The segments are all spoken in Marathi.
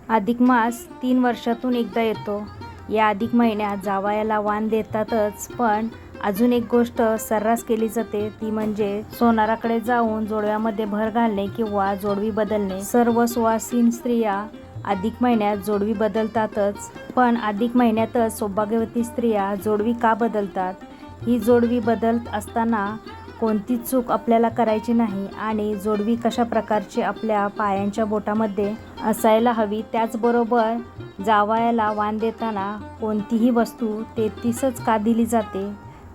अधिक मास 3 वर्षातून एकदा येतो. या अधिक महिन्यात जावयाला वाण देतातच, पण अजून एक गोष्ट सर्रास केली जाते, ती म्हणजे सोनाराकडे जाऊन जोडव्यामध्ये भर घालणे किंवा जोडवी बदलणे. सर्व सुवासिनी स्त्रिया अधिक महिन्यात जोडवी बदलतातच, पण अधिक महिन्यातच सौभाग्यवती स्त्रिया जोडवी का बदलतात? ही जोडवी बदलत असताना कोणती चूक आपल्याला करायची नाही आणि जोडवी कशा प्रकारची आपल्या पायांच्या बोटामध्ये असायला हवी, त्याचबरोबर जावयाला वाण देताना कोणतीही वस्तू 33च का दिली जाते,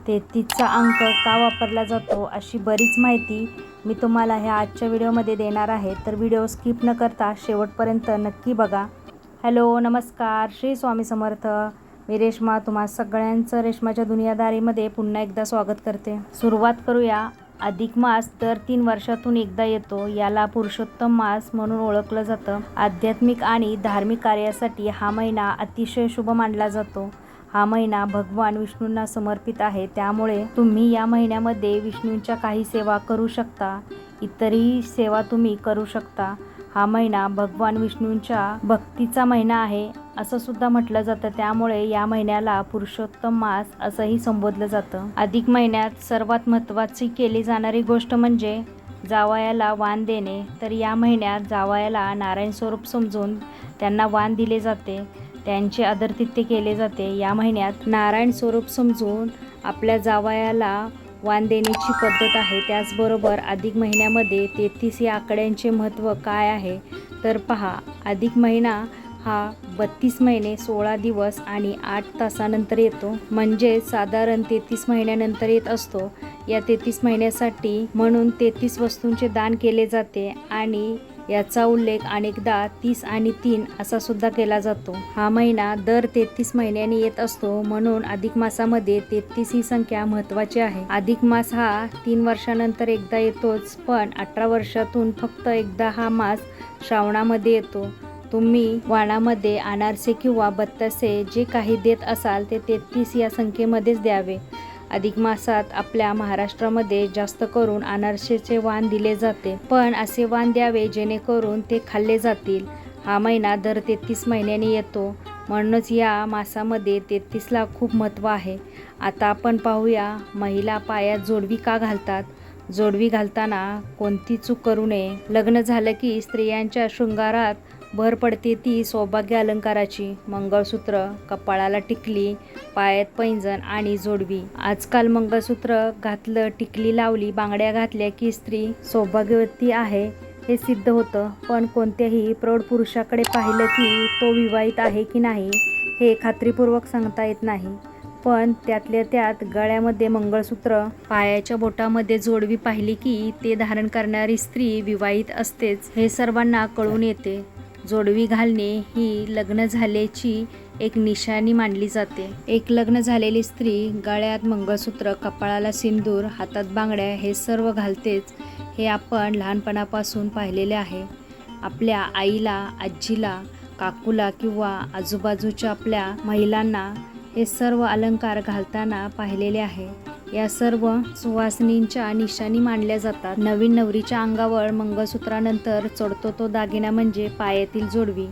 33चा अंक का वापरला जातो, अशी बरीच माहिती मी तुम्हाला ह्या आजच्या व्हिडिओमध्ये देणार आहे. तर व्हिडिओ स्किप न करता शेवटपर्यंत नक्की बघा. हॅलो, नमस्कार, श्री स्वामी समर्थ. मी रेश्मा तुम्हा सगळ्यांचं रेश्माच्या दुनियादारीमध्ये पुन्हा एकदा स्वागत करते. सुरुवात करूया. अधिक मास दर 3 वर्षातून एकदा येतो. याला पुरुषोत्तम मास म्हणून ओळखलं जातं. आध्यात्मिक आणि धार्मिक कार्यासाठी हा महिना अतिशय शुभ मानला जातो. हा महिना भगवान विष्णूंना समर्पित आहे, त्यामुळे तुम्ही या महिन्यामध्ये विष्णूंच्या काही सेवा करू शकता. इतरही सेवा तुम्ही करू शकता. हा महिना भगवान विष्णूंच्या भक्तीचा महिना आहे असं सुद्धा म्हटलं जातं, त्यामुळे या महिन्याला पुरुषोत्तम मास असंही संबोधलं जातं. अधिक महिन्यात सर्वात महत्त्वाची केली जाणारी गोष्ट म्हणजे जावयाला वाण देणे. तर या महिन्यात जावयाला नारायण स्वरूप समजून त्यांना वाण दिले जाते, त्यांचे आदरातिथ्य केले जाते. या महिन्यात नारायण स्वरूप समजून आपल्या जावयाला वाण देण्याची पद्धत आहे. त्याचबरोबर अधिक महिन्यामध्ये 33 या आकड्यांचे महत्त्व काय आहे तर पहा. अधिक महिना हा 32 महिने 16 दिवस आणि 8 तासानंतर येतो, म्हणजे साधारण 33 महिन्यानंतर येत असतो. या 33 महिन्यासाठी म्हणून 33 वस्तूंचे दान केले जाते आणि याचा उल्लेख अनेकदा 30 आणि 3 असा सुद्धा केला जातो. हा महिना दर 33 महिन्यांनी येत असतो, म्हणून अधिक मासामध्ये 33 ही संख्या महत्त्वाची आहे. अधिक मास हा 3 वर्षानंतर एकदा येतोच, पण 18 वर्षातून फक्त एकदा हा मास श्रावणामध्ये येतो. तुम्ही वाणामध्ये अनारसे किंवा बत्तासे जे काही देत असाल ते 33 या संख्येमध्येच द्यावे. अधिक मासात आपल्या महाराष्ट्रामध्ये जास्त करून अनारसेचे वाण दिले जाते, पण असे वाण द्यावे जेणेकरून ते खाल्ले जातील. हा महिना दर 33 महिन्यांनी येतो, म्हणूनच या मासामध्ये 33ला खूप महत्त्व आहे. आता आपण पाहूया महिला पायात जोडवी का घालतात. जोडवी घालताना कोणती चूक करू नये. लग्न झालं की स्त्रियांच्या शृंगारात भर पडते ती सौभाग्य अलंकाराची. मंगळसूत्र, कपाळाला टिकली, पायात पैंजण आणि जोडवी. आजकाल मंगळसूत्र घातलं, टिकली लावली, बांगड्या घातल्या की स्त्री सौभाग्यवती आहे हे सिद्ध होतं, पण कोणत्याही प्रौढ पुरुषाकडे पाहिलं की तो विवाहित आहे की नाही हे खात्रीपूर्वक सांगता येत नाही. पण त्यातल्या त्यात गळ्यामध्ये मंगळसूत्र, पायाच्या बोटामध्ये जोडवी पाहिली की ते धारण करणारी स्त्री विवाहित असतेच हे सर्वांना कळून येते. जोडवी घालणे ही लग्न झाल्याची एक निशाणी मानली जाते. एक लग्न झालेली स्त्री गळ्यात मंगळसूत्र, कपाळाला सिंदूर, हातात बांगड्या हे सर्व घालतेच, हे आपण लहानपणापासून पाहिलेले आहे. आपल्या आईला, आजीला, काकूला किंवा आजूबाजूच्या आपल्या महिलांना हे सर्व अलंकार घालताना पाहिलेले आहे. या सर्व सुवासिनींच्या निशाणी मानल्या जातात. नवीन नवरीच्या अंगावर मंगळसूत्रानंतर चढतो तो दागिना म्हणजे पायातील जोडवी.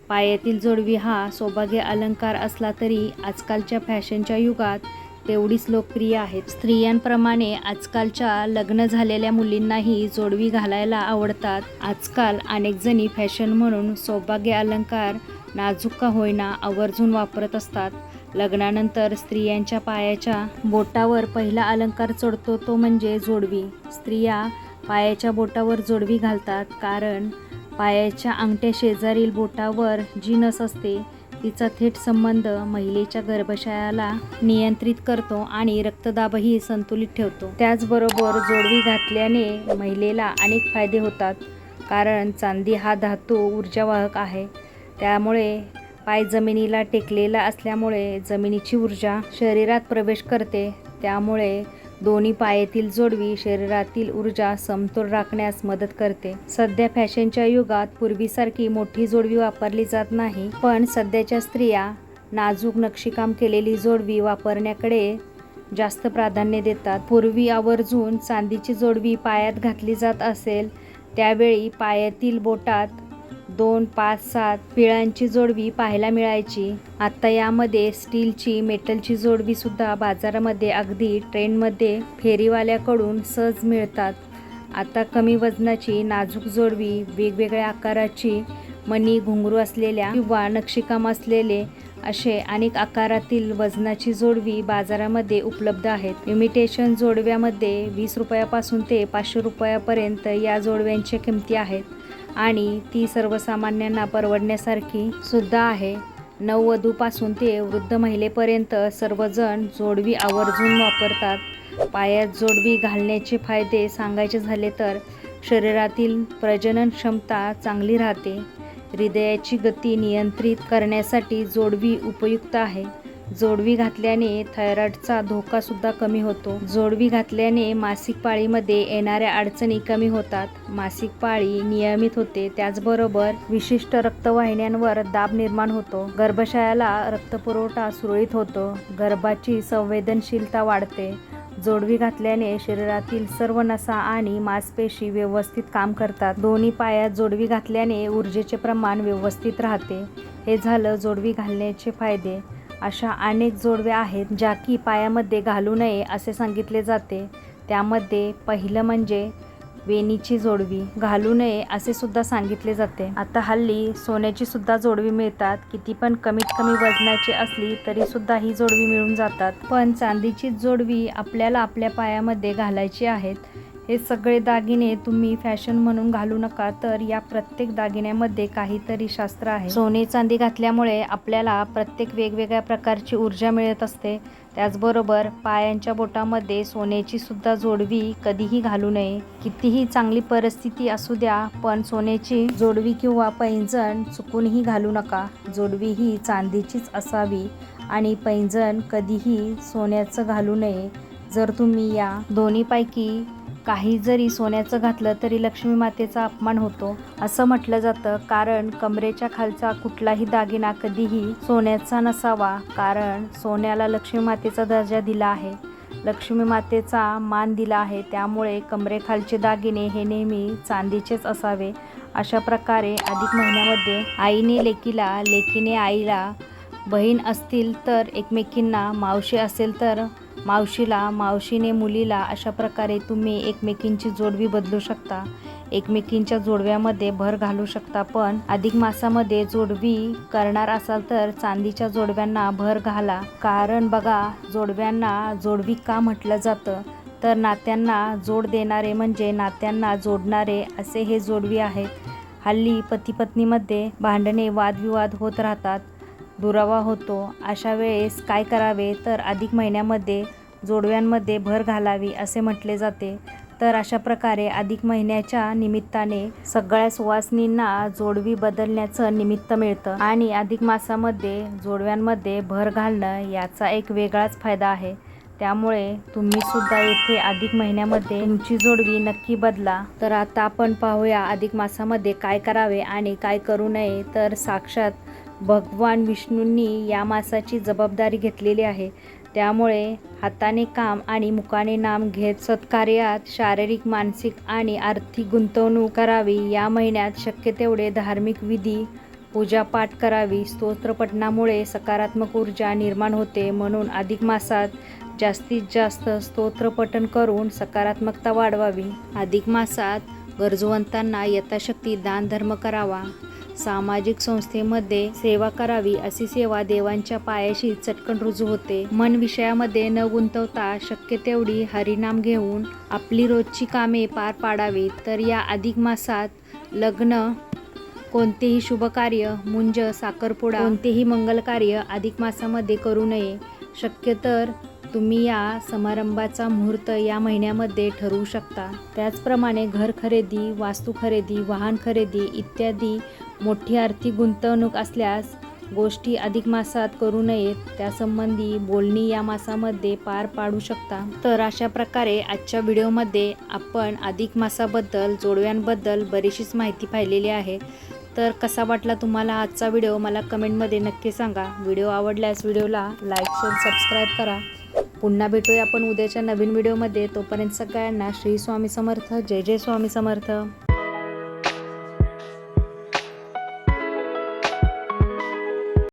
पायातील जोडवी हा सौभाग्य अलंकार असला तरी आजकालच्या फॅशनच्या युगात तेवढीच लोकप्रिय आहेत. स्त्रियांप्रमाणे आजकालच्या लग्न झालेल्या मुलींनाही जोडवी घालायला आवडतात. आजकाल अनेक जणी फॅशन म्हणून सौभाग्य अलंकार नाजूक का होईना आवर्जून वापरत असतात. लग्नानंतर स्त्रियांच्या पायाच्या बोटावर पहिला अलंकार चढतो तो म्हणजे जोडवी. स्त्रिया पायाच्या बोटावर जोडवी घालतात कारण पायाच्या अंगठ्या शेजारील बोटावर जी नस असते तिचा थेट संबंध महिलेच्या गर्भाशयाला नियंत्रित करतो आणि रक्तदाबही संतुलित ठेवतो. त्याचबरोबर जोडवी घातल्याने महिलेला अनेक फायदे होतात, कारण चांदी हा धातू ऊर्जावाहक आहे. त्यामुळे पाय जमिनीला टेकलेला असल्यामुळे जमिनीची ऊर्जा शरीरात प्रवेश करते. त्यामुळे दोन्ही पायातील जोडवी शरीरातील ऊर्जा समतोल राखण्यास मदत करते. सध्या फॅशनच्या युगात पूर्वीसारखी मोठी जोडवी वापरली जात नाही, पण सध्याच्या स्त्रिया नाजूक नक्षीकाम केलेली जोडवी वापरण्याकडे जास्त प्राधान्य देतात. पूर्वी आवर्जून चांदीची जोडवी पायात घातली जात असेल, त्यावेळी पायातील बोटात 2, 5, 7 पिळांची जोडवी पाहायला मिळायची. आता यामध्ये स्टीलची, मेटलची जोडवी सुद्धा बाजारामध्ये अगदी ट्रेंडमध्ये फेरीवाल्याकडून सहज मिळतात. आता कमी वजनाची नाजूक जोडवी, वेगवेगळ्या आकाराची मणी, घुंगरू असलेल्या किंवा नक्षीकाम असलेले असे अनेक आकारातील वजनाची जोडवी बाजारामध्ये उपलब्ध आहेत. इमिटेशन जोडव्यामध्ये 20 रुपयापासून ते 500 रुपयापर्यंत या जोडव्यांच्या किमती आहेत आणि ती सर्वसामान्यांना परवडण्यासारखी सुद्धा आहे. नववधूपासून ते वृद्ध महिलेपर्यंत सर्वजण जोडवी आवर्जून वापरतात. पायात जोडवी घालण्याचे फायदे सांगायचे झाले तर शरीरातील प्रजनन क्षमता चांगली राहते. हृदयाची गती नियंत्रित करण्यासाठी जोडवी उपयुक्त आहे. जोडवी घातल्याने थायरॉईडचा धोका सुद्धा कमी होतो. जोडवी घातल्याने मासिक पाळीमध्ये येणाऱ्या अडचणी कमी होतात. मासिक पाळी नियमित होते. त्याचबरोबर विशिष्ट रक्तवाहिन्यांवर दाब निर्माण होतो. गर्भाशयाला रक्तपुरवठा सुरळीत होतो. गर्भाची संवेदनशीलता वाढते. जोडवी घातल्याने शरीरातील सर्व नसा आणि मांसपेशी व्यवस्थित काम करतात. दोन्ही पायात जोडवी घातल्याने ऊर्जेचे प्रमाण व्यवस्थित राहते. हे झालं जोडवी घालण्याचे फायदे. अशा अनेक जोडव्या आहेत ज्या की पायामध्ये घालू नये असे सांगितले जाते. त्यामध्ये पहिलं म्हणजे वेणीची जोडवी घालू नये असे सुद्धा सांगितले जाते. आता हल्ली सोन्याची सुद्धा जोडवी मिळतात. किती पण कमीत कमी वजनाची असली तरी सुद्धा ही जोडवी मिळून जातात. पण चांदीची जोडवी आपल्याला आपल्या पायामध्ये घालायची आहेत. हे सगळे दागिने तुम्ही फॅशन म्हणून घालू नका, तर या प्रत्येक दागिन्यामध्ये काहीतरी शास्त्र आहे. सोने चांदी घातल्यामुळे आपल्याला प्रत्येक वेगवेगळ्या प्रकारची ऊर्जा मिळत असते. त्याचबरोबर पायांच्या बोटामध्ये सोन्याची सुद्धा जोडवी कधीही घालू नये. कितीही चांगली परिस्थिती असू द्या, पण सोन्याची जोडवी किंवा पैंजण चुकूनही घालू नका. जोडवी ही चांदीचीच असावी आणि पैंजण कधीही सोन्याचं घालू नये. जर तुम्ही या दोन्हीपैकी काही जरी सोन्याचं घातलं तरी लक्ष्मी मातेचा अपमान होतो असं म्हटलं जातं. कारण कमरेच्या खालचा कुठलाही दागिना कधीही सोन्याचा नसावा. कारण सोन्याला लक्ष्मी मातेचा दर्जा दिला आहे, लक्ष्मी मातेचा मान दिला आहे. त्यामुळे कमरेखालचे दागिने हे नेहमी चांदीचेच असावे. अशा प्रकारे अधिक महिन्यामध्ये आईने लेकीला, लेकीने आईला, बहीण असतील तर एकमेकींना, मावशी असेल तर मावशीला, मावशीने मुलीला, अशा प्रकारे तुम्ही एकमेकींची जोडवी बदलू शकता. एकमेकींच्या जोडव्यामध्ये भर घालू शकता. पण अधिक मासामध्ये जोडवी करणार असाल तर चांदीच्या जोडव्यांना भर घाला. कारण बघा, जोडव्यांना जोडवी का म्हटलं जातं तर नात्यांना जोड देणारे म्हणजे नात्यांना जोडणारे असे हे जोडवी आहेत. हल्ली पती पत्नीमध्ये भांडणे, वादविवाद होत राहतात, दुरावा होतो. अशा वेळेस काय करावे तर अधिक महिन्यामध्ये जोडव्यांमध्ये भर घालावी असे म्हटले जाते. तर अशा प्रकारे अधिक महिन्याच्या निमित्ताने सगळ्या सुवासिनींना जोडवी बदलण्याचं निमित्त मिळतं आणि अधिक मासामध्ये जोडव्यांमध्ये भर घालणं याचा एक वेगळाच फायदा आहे. त्यामुळे तुम्ही सुद्धा येथे अधिक महिन्यामध्ये तुमची जोडवी नक्की बदला. तर आता आपण पाहूया अधिक मासामध्ये काय करावे आणि काय करू नये. तर साक्षात भगवान विष्णूंनी या मासाची जबाबदारी घेतलेली आहे. त्यामुळे हाताने काम आणि मुखाने नाम घेत सत्कार्यात शारीरिक, मानसिक आणि आर्थिक गुंतवणूक करावी. या महिन्यात शक्य तेवढे धार्मिक विधी, पूजापाठ करावी. स्तोत्रपठणामुळे सकारात्मक ऊर्जा निर्माण होते. म्हणून अधिक मासात जास्तीत जास्त स्तोत्रपठण करून सकारात्मकता वाढवावी. अधिक मासात गरजवंतांना यथाशक्ती दान धर्म करावा. सामाजिक संस्थेमध्ये सेवा करावी. अशी सेवा देवांच्या पायाशी चटकन रुजू होते. मन विषयामध्ये न गुंतवता शक्य तेवढी हरिनाम घेऊन आपली रोजची कामे पार पाडावी. तर या अधिक मासात लग्न, कोणतेही शुभकार्य, मुंज, साखरपुडा, कोणतेही मंगल कार्य अधिक मासामध्ये करू नये. शक्य तर तुम्ही या समारंभाचा मुहूर्त या महिन्यामध्ये ठरवू शकता. त्याचप्रमाणे घर खरेदी, वास्तू खरेदी, वाहन खरेदी इत्यादी मोठी आर्थिक गुंतवणूक असल्यास गोष्टी अधिक मासात करू नयेत. त्यासंबंधी बोलणी या मासामध्ये पार पाडू शकता. तर अशा प्रकारे आजच्या व्हिडिओमध्ये आपण अधिक मासाबद्दल, जोडव्यांबद्दल बरीचशीच माहिती पाहिलेली आहे. तर कसा वाटला तुम्हाला आजचा व्हिडिओ मला कमेंटमध्ये नक्की सांगा. व्हिडिओ आवडल्यास व्हिडिओला लाईक, शेअर, सबस्क्राईब करा. पुन्हा भेटूया आपण उद्याच्या नवीन व्हिडिओमध्ये. तोपर्यंत सगळ्यांना श्री स्वामी समर्थ. जय जय स्वामी समर्थ.